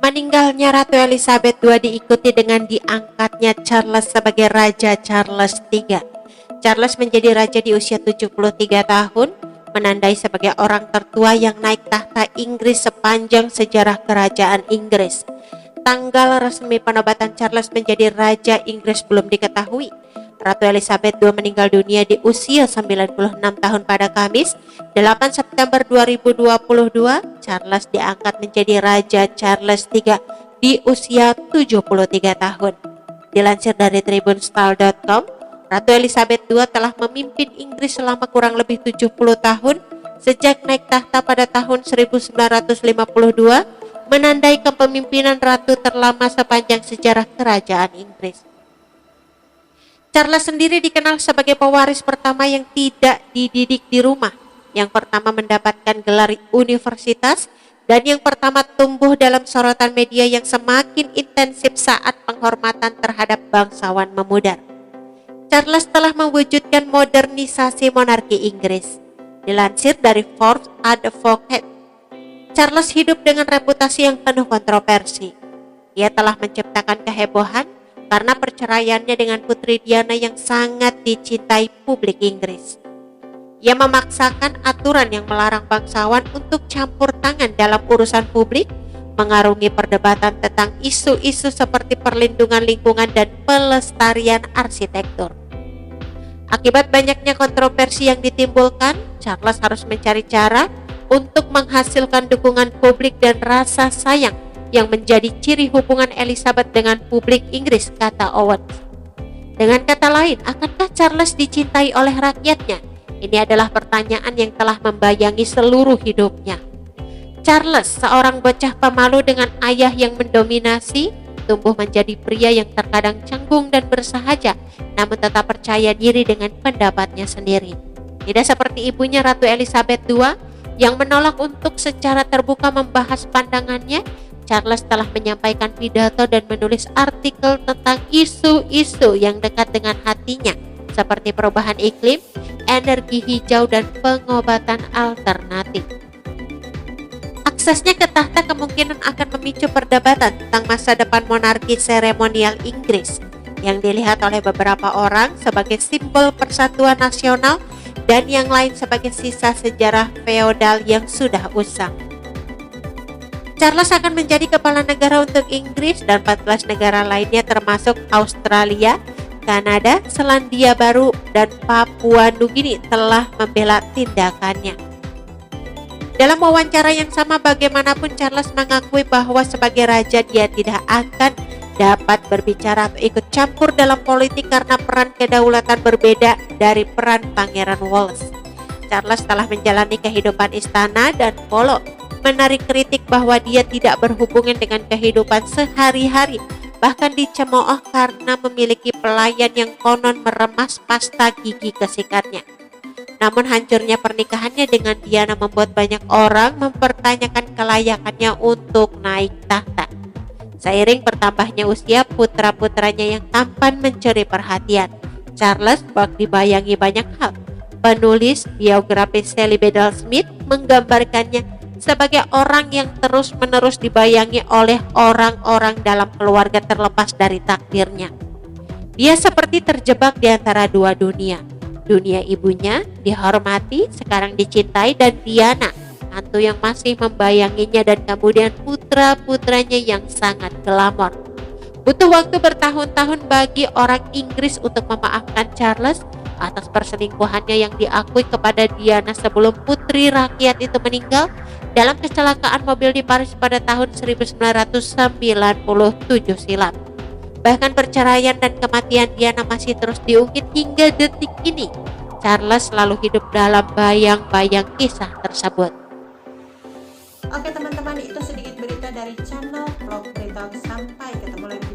Meninggalnya Ratu Elizabeth II diikuti dengan diangkatnya Charles sebagai Raja Charles III. Charles menjadi raja di usia 73 tahun, menandai sebagai orang tertua yang naik tahta Inggris sepanjang sejarah kerajaan Inggris. Tanggal resmi penobatan Charles menjadi Raja Inggris belum diketahui. Ratu Elizabeth II meninggal dunia di usia 96 tahun pada Kamis, 8 September 2022. Charles diangkat menjadi Raja Charles III di usia 73 tahun. Dilansir dari tribunstyle.com, Ratu Elizabeth II telah memimpin Inggris selama kurang lebih 70 tahun sejak naik tahta pada tahun 1952, menandai kepemimpinan ratu terlama sepanjang sejarah kerajaan Inggris. Charles sendiri dikenal sebagai pewaris pertama yang tidak dididik di rumah, yang pertama mendapatkan gelar universitas, dan yang pertama tumbuh dalam sorotan media yang semakin intensif saat penghormatan terhadap bangsawan memudar. Charles telah mewujudkan modernisasi monarki Inggris. Dilansir dari Forbes Advocate, Charles hidup dengan reputasi yang penuh kontroversi. Ia telah menciptakan kehebohan karena perceraiannya dengan Putri Diana yang sangat dicintai publik Inggris. Ia memaksakan aturan yang melarang bangsawan untuk campur tangan dalam urusan publik, mengarungi perdebatan tentang isu-isu seperti perlindungan lingkungan dan pelestarian arsitektur. Akibat banyaknya kontroversi yang ditimbulkan, Charles harus mencari cara untuk menghasilkan dukungan publik dan rasa sayang yang menjadi ciri hubungan Elizabeth dengan publik Inggris, kata Owens. Dengan kata lain, akankah Charles dicintai oleh rakyatnya? Ini adalah pertanyaan yang telah membayangi seluruh hidupnya. Charles, seorang bocah pemalu dengan ayah yang mendominasi, tumbuh menjadi pria yang terkadang canggung dan bersahaja, namun tetap percaya diri dengan pendapatnya sendiri. Tidak seperti ibunya Ratu Elizabeth II yang menolak untuk secara terbuka membahas pandangannya. Charles telah menyampaikan pidato dan menulis artikel tentang isu-isu yang dekat dengan hatinya, seperti perubahan iklim, energi hijau, dan pengobatan alternatif. Aksesnya ke tahta kemungkinan akan memicu perdebatan tentang masa depan monarki seremonial Inggris, yang dilihat oleh beberapa orang sebagai simbol persatuan nasional dan yang lain sebagai sisa sejarah feodal yang sudah usang. Charles akan menjadi kepala negara untuk Inggris dan 14 negara lainnya termasuk Australia, Kanada, Selandia Baru, dan Papua Nugini telah membela tindakannya. Dalam wawancara yang sama, bagaimanapun Charles mengakui bahwa sebagai raja dia tidak akan dapat berbicara atau ikut campur dalam politik karena peran kedaulatan berbeda dari peran Pangeran Wales. Charles telah menjalani kehidupan istana dan polo, menarik kritik bahwa dia tidak berhubungan dengan kehidupan sehari-hari, bahkan dicemooh karena memiliki pelayan yang konon meremas pasta gigi kesikatnya. Namun hancurnya pernikahannya dengan Diana membuat banyak orang mempertanyakan kelayakannya untuk naik tahta. Seiring bertambahnya usia, putra-putranya yang tampan mencuri perhatian. Charles bak dibayangi banyak hal. Penulis biografi Shelley Bedell Smith menggambarkannya sebagai orang yang terus-menerus dibayangi oleh orang-orang dalam keluarga terlepas dari takdirnya. Dia seperti terjebak di antara dua dunia. Dunia ibunya dihormati, sekarang dicintai, dan Diana, hantu yang masih membayanginya, dan kemudian putra-putranya yang sangat glamor. Butuh waktu bertahun-tahun bagi orang Inggris untuk memaafkan Charles atas perselingkuhannya yang diakui kepada Diana sebelum putri rakyat itu meninggal dalam kecelakaan mobil di Paris pada tahun 1997 silam. Bahkan perceraian dan kematian Diana masih terus diungkit hingga detik ini. Charles selalu hidup dalam bayang-bayang kisah tersebut. Oke teman-teman, itu sedikit berita dari channel Vlog Berita. Sampai ketemu lagi.